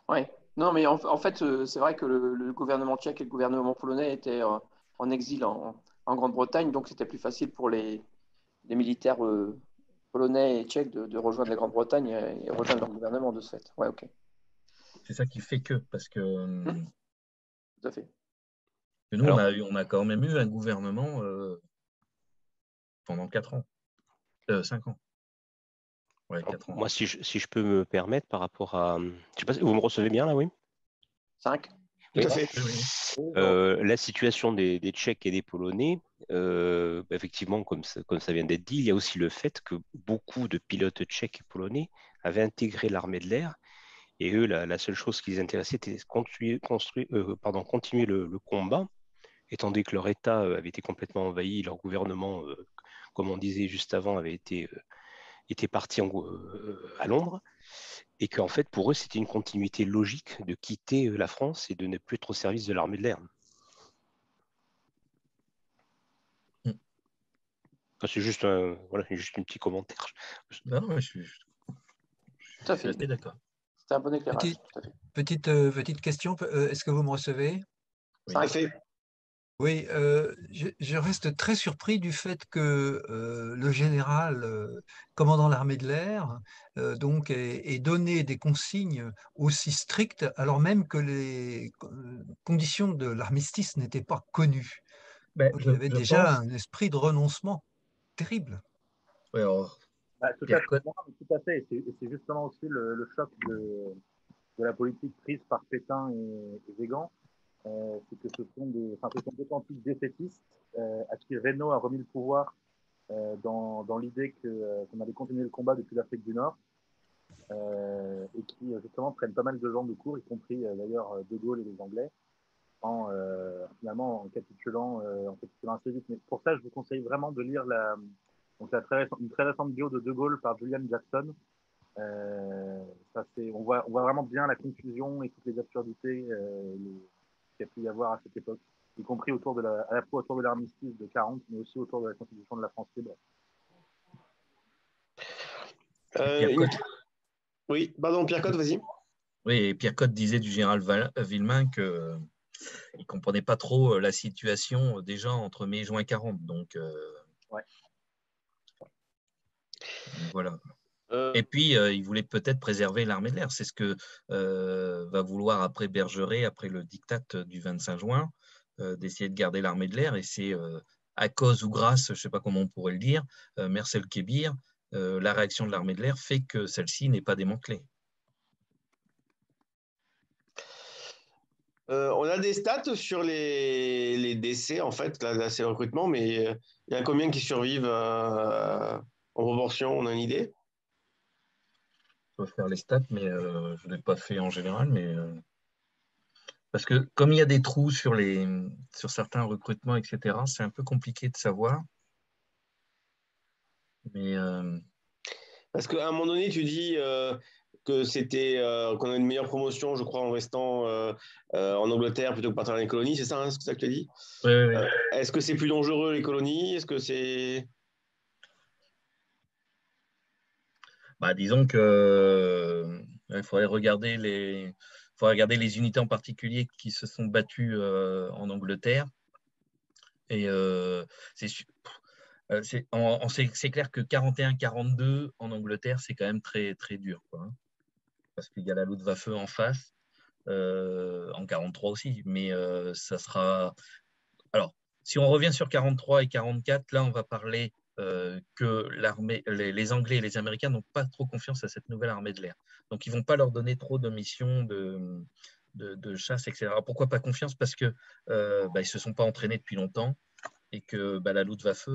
Oui, non, mais en fait, c'est vrai que le gouvernement tchèque et le gouvernement polonais étaient en exil en Grande-Bretagne, donc c'était plus facile pour les militaires polonais et tchèques de rejoindre la Grande-Bretagne et rejoindre leur gouvernement de ce fait. Ouais, ok. C'est ça qui fait parce que Tout à fait. nous, on a quand même eu un gouvernement pendant 4 ans. 5 ans. Ouais, 4 ans. Moi, si je peux me permettre par rapport à... Je sais pas, vous me recevez bien là, oui? 5. Tout à fait. La situation des Tchèques et des Polonais, effectivement, comme ça vient d'être dit, il y a aussi le fait que beaucoup de pilotes tchèques et polonais avaient intégré l'armée de l'air. Et eux, la seule chose qui les intéressait, c'était continuer le combat, étant donné que leur État avait été complètement envahi, leur gouvernement, comme on disait juste avant, était parti à Londres, et qu'en fait, pour eux, c'était une continuité logique de quitter la France et de ne plus être au service de l'armée de l'air. C'est juste un petit commentaire. Non, je suis assez d'accord. C'est un bon éclairage. Petite question, est-ce que vous me recevez? Oui. Ça fait. Oui, je reste très surpris du fait que le général commandant l'armée de l'air donc ait donné des consignes aussi strictes alors même que les conditions de l'armistice n'étaient pas connues. Donc, il y avait déjà un esprit de renoncement terrible. Ouais, alors, tout à fait. Et c'est justement aussi le choc de la politique prise par Pétain et Weygand. C'est que ce sont d'authentiques défaitistes à qui Reynaud a remis le pouvoir dans l'idée qu'on allait continuer le combat depuis l'Afrique du Nord et qui justement prennent pas mal de gens de court, y compris d'ailleurs De Gaulle et les Anglais, finalement en capitulant assez vite. Mais pour ça, je vous conseille vraiment de lire une très récente bio de Gaulle par Julian Jackson. On voit vraiment bien la confusion et toutes les absurdités qu'il y a pu y avoir à cette époque, y compris à la fois autour de l'armistice de 40, mais aussi autour de la constitution de la France libre. Oui, pardon, Pierre Cotte, vas-y. Oui, et Pierre Cotte disait du général Villemain qu'il ne comprenait pas trop la situation déjà entre mai et juin 40. Donc, ouais. Voilà. Euh, Et puis, il voulait peut-être préserver l'armée de l'air. C'est ce que va vouloir après Bergeret, après le diktat du 25 juin, d'essayer de garder l'armée de l'air. Et c'est à cause ou grâce, je ne sais pas comment on pourrait le dire, Mersel Kébir, la réaction de l'armée de l'air fait que celle-ci n'est pas démantelée. on a des stats sur les décès, en fait, là c'est le recrutement, mais il y a combien qui survivent en proportion, on a une idée? Je peux faire les stats, mais je ne l'ai pas fait en général. Mais, parce que comme il y a des trous sur certains recrutements, etc., c'est un peu compliqué de savoir. Mais Parce qu'à un moment donné, tu dis que c'était qu'on a une meilleure promotion, je crois, en restant en Angleterre plutôt que partir dans les colonies, c'est ça, hein, c'est ça que tu as dit? oui, oui, oui. Est-ce que c'est plus dangereux les colonies? Est-ce que c'est... Bah, disons que il faudrait regarder les unités en particulier qui se sont battues en Angleterre. Et c'est su- c'est clair que 41-42 en Angleterre, c'est quand même très, très dur, quoi, hein, parce qu'il y a la Luftwaffe en face, en 43 aussi. Mais ça sera. Alors, si on revient sur 43 et 44, là, on va parler que les Anglais et les Américains n'ont pas trop confiance à cette nouvelle armée de l'air. Donc, ils ne vont pas leur donner trop de missions de chasse, etc. Alors, pourquoi pas confiance? Parce que ils ne se sont pas entraînés depuis longtemps et que la Luftwaffe,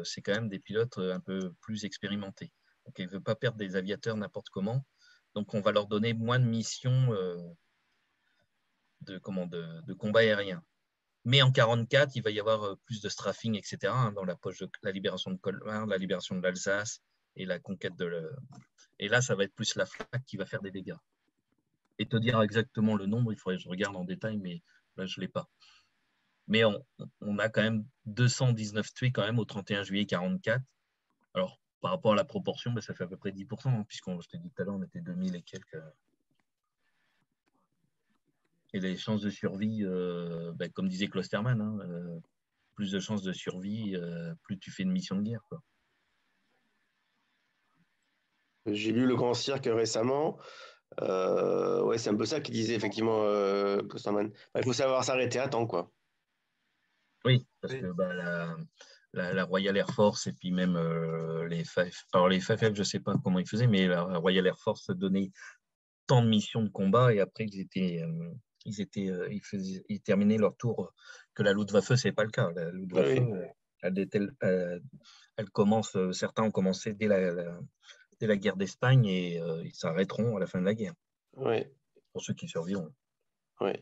c'est quand même des pilotes un peu plus expérimentés. Donc, ils ne veulent pas perdre des aviateurs n'importe comment. Donc, on va leur donner moins de missions de combat aérien. Mais en 44, il va y avoir plus de strafing, etc., hein, dans la poche de la libération de Colmar, la libération de l'Alsace et la conquête Et là, ça va être plus la FLAC qui va faire des dégâts. Et te dire exactement le nombre, il faudrait que je regarde en détail, mais là, je ne l'ai pas. Mais on a quand même 219 tués quand même au 31 juillet 44. Alors, par rapport à la proportion, ça fait à peu près 10%, hein, puisqu'on, je t'ai dit tout à l'heure, on était 2000 et quelques. Et les chances de survie, comme disait Klosterman, hein, plus de chances de survie, plus tu fais une mission de guerre, quoi. J'ai lu Le Grand Cirque récemment. Ouais, c'est un peu ça qu'il disait effectivement Klosterman. Il faut savoir s'arrêter à temps, quoi. Oui, parce Oui. que la Royal Air Force et puis même les FAF, alors les FAF, je ne sais pas comment ils faisaient, mais la Royal Air Force donnait tant de missions de combat et après ils terminaient leur tour que la Luftwaffe, ce n'est pas le cas. La Luftwaffe, Oui, elle commence, certains ont commencé dès la guerre d'Espagne et ils s'arrêteront à la fin de la guerre, oui, pour ceux qui survivront. oui.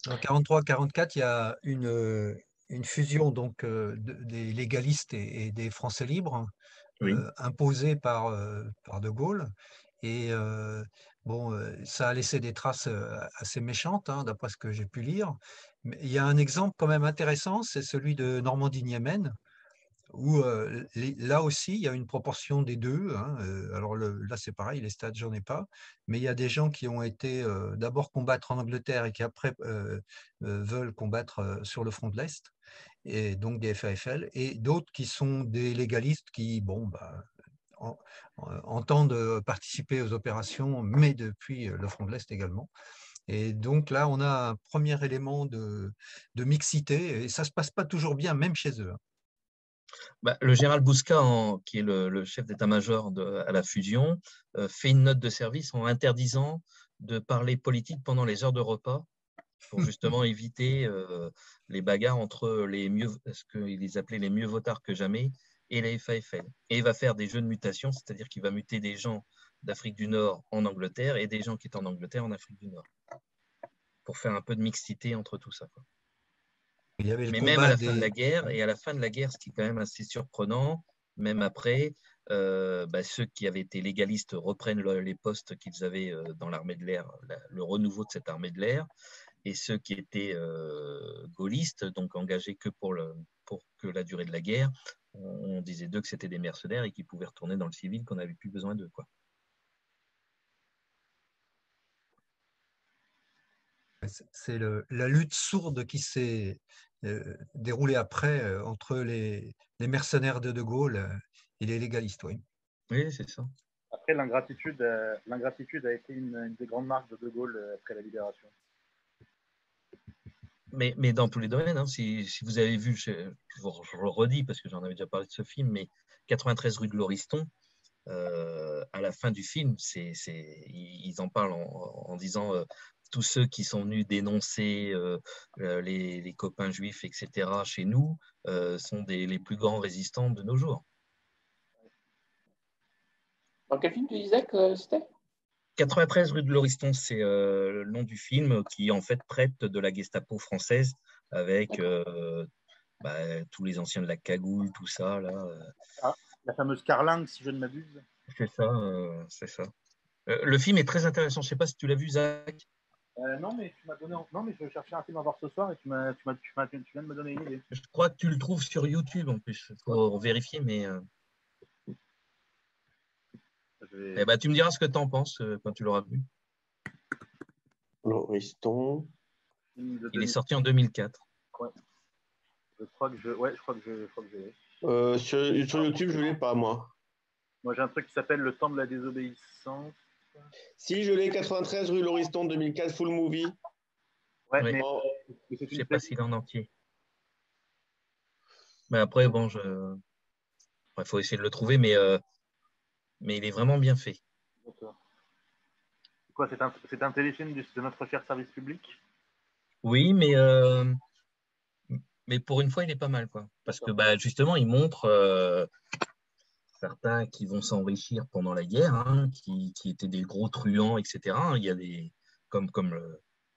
En 43-44, il y a une fusion donc, des légalistes et des Français libres Oui. imposée par De Gaulle. Et bon, ça a laissé des traces assez méchantes, hein, d'après ce que j'ai pu lire. Mais il y a un exemple quand même intéressant, c'est celui de Normandie-Niemen, où là aussi, il y a une proportion des deux, hein. Alors là, c'est pareil, les stats, j'en ai pas, mais il y a des gens qui ont été d'abord combattre en Angleterre et qui après veulent combattre sur le front de l'Est, et donc des FAFL, et d'autres qui sont des légalistes qui, bon, entendent participer aux opérations, mais depuis le front de l'Est également. Et donc là, on a un premier élément de mixité, et ça se passe pas toujours bien, même chez eux, hein. Le général Bousca, qui est le chef d'état-major à la fusion, fait une note de service en interdisant de parler politique pendant les heures de repas pour justement éviter les bagarres entre ce qu'ils appelaient les mieux votards que jamais et les FAFL. Et il va faire des jeux de mutation, c'est-à-dire qu'il va muter des gens d'Afrique du Nord en Angleterre et des gens qui étaient en Angleterre en Afrique du Nord pour faire un peu de mixité entre tout ça, quoi. Il y avait le Mais même à combat la fin de des... la guerre, et à la fin de la guerre, ce qui est quand même assez surprenant, même après, ceux qui avaient été légalistes reprennent les postes qu'ils avaient dans l'armée de l'air, le renouveau de cette armée de l'air, et ceux qui étaient gaullistes, donc engagés que pour que la durée de la guerre, on disait d'eux que c'était des mercenaires et qu'ils pouvaient retourner dans le civil, qu'on n'avait plus besoin d'eux, quoi. C'est la lutte sourde qui s'est déroulé après entre les mercenaires de Gaulle et les légalistes. Oui, oui, c'est ça. Après, l'ingratitude a été une des grandes marques de Gaulle après la libération. Mais dans tous les domaines, hein, si vous avez vu, je le redis parce que j'en avais déjà parlé de ce film, mais 93 rue de Lauriston, à la fin du film, ils en parlent en disant tous ceux qui sont venus dénoncer les copains juifs, etc., chez nous, sont les plus grands résistants de nos jours. Dans quel film tu disais que c'était? 93 rue de Lauriston, c'est le nom du film qui en fait traite de la Gestapo française avec tous les anciens de la cagoule, tout ça. Là, la fameuse Carlingue, si je ne m'abuse. C'est ça, c'est ça. Le film est très intéressant. Je ne sais pas si tu l'as vu, Zach. Non, mais tu m'as donné. Non, mais je cherchais un film à voir ce soir et tu viens de me donner une idée. Je crois que tu le trouves sur YouTube en plus. Il faut vérifier, mais. Eh ben, tu me diras ce que tu en penses quand tu l'auras vu. Lauriston. Il est sorti en 2004. Ouais. Je crois que je l'ai. Sur YouTube, je ne l'ai pas, moi. Moi, j'ai un truc qui s'appelle Le temps de la désobéissance. Si, je l'ai, 93 rue Lauriston, 2004, full movie. Ouais, oui. mais je ne sais pas s'il est en entier. Mais après, bon, il faut essayer de le trouver, mais il est vraiment bien fait. D'accord. Quoi, c'est un téléfilm de notre cher service public? Oui, mais pour une fois, il est pas mal, quoi. Parce que justement, il montre certains qui vont s'enrichir pendant la guerre, hein, qui étaient des gros truands, etc. Il y a des comme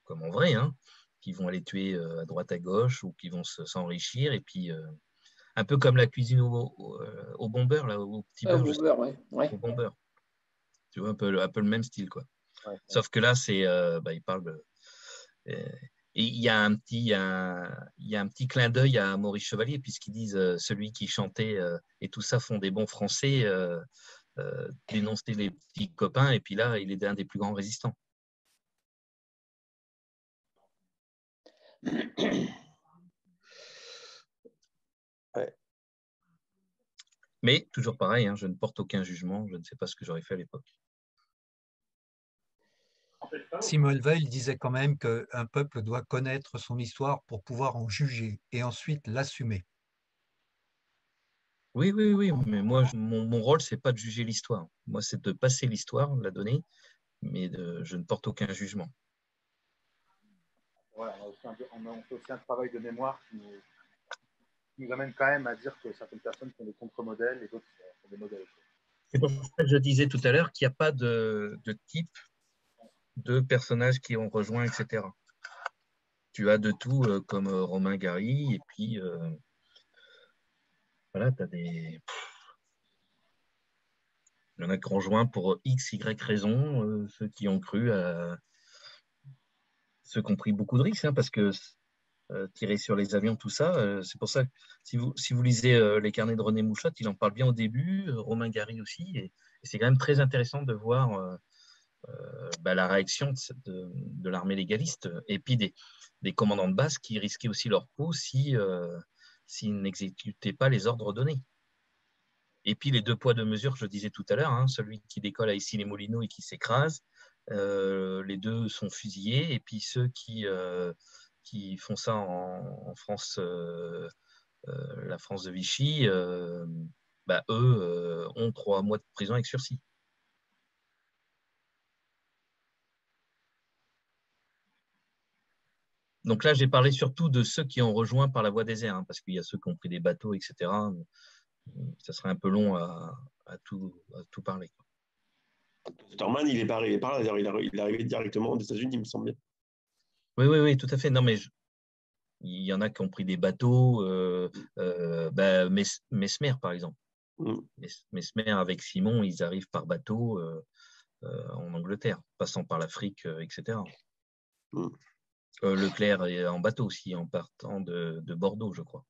en vrai, hein, qui vont aller tuer à droite à gauche ou qui vont s'enrichir et puis un peu comme la cuisine au bombeur, là, au petit beurre, au bombeur. Tu vois, un peu le même style, quoi. Ouais. Sauf que là, il parle de. Et il y a un petit clin d'œil à Maurice Chevalier, puisqu'ils disent celui qui chantait et tout ça font des bons Français, dénoncer les petits copains, et puis là, il est un des plus grands résistants. Ouais. Mais toujours pareil, hein, je ne porte aucun jugement, je ne sais pas ce que j'aurais fait à l'époque. Simone Veil disait quand même qu'un peuple doit connaître son histoire pour pouvoir en juger et ensuite l'assumer. Oui, mais moi, mon rôle, c'est pas de juger l'histoire. Moi, c'est de passer l'histoire, la donner, mais je ne porte aucun jugement. Voilà, on fait aussi un travail de mémoire qui nous amène quand même à dire que certaines personnes sont des contre-modèles et d'autres sont des modèles. C'est pour ça que je disais tout à l'heure qu'il n'y a pas de type de personnages qui ont rejoint, etc. Tu as de tout comme Romain Gary, et puis voilà, tu as des. Il y en a qui ont rejoint pour X, Y raison, ceux qui ont cru à. Ceux qui ont pris beaucoup de risques, hein, parce que tirer sur les avions, tout ça, c'est pour ça que si vous lisez les carnets de René Mouchotte, il en parle bien au début, Romain Gary aussi, et c'est quand même très intéressant de voir la réaction de l'armée légaliste, et puis des commandants de base qui risquaient aussi leur peau s'ils n'exécutaient pas les ordres donnés. Et puis les deux poids, deux mesures que je disais tout à l'heure, hein, celui qui décolle à Issy-les-Moulineaux et qui s'écrase, les deux sont fusillés, et puis ceux qui font ça en France, la France de Vichy, eux ont 3 mois de prison avec sursis. Donc là, j'ai parlé surtout de ceux qui ont rejoint par la voie des airs, hein, parce qu'il y a ceux qui ont pris des bateaux, etc. Ça serait un peu long à tout parler. Storman, il est par là, il est arrivé directement des États-Unis, il me semble bien. Oui, tout à fait. Non, mais il y en a qui ont pris des bateaux, Mesmer, par exemple. Mesmer avec Simon, ils arrivent par bateau en Angleterre, passant par l'Afrique, etc. Leclerc est en bateau aussi, en partant de Bordeaux, je crois.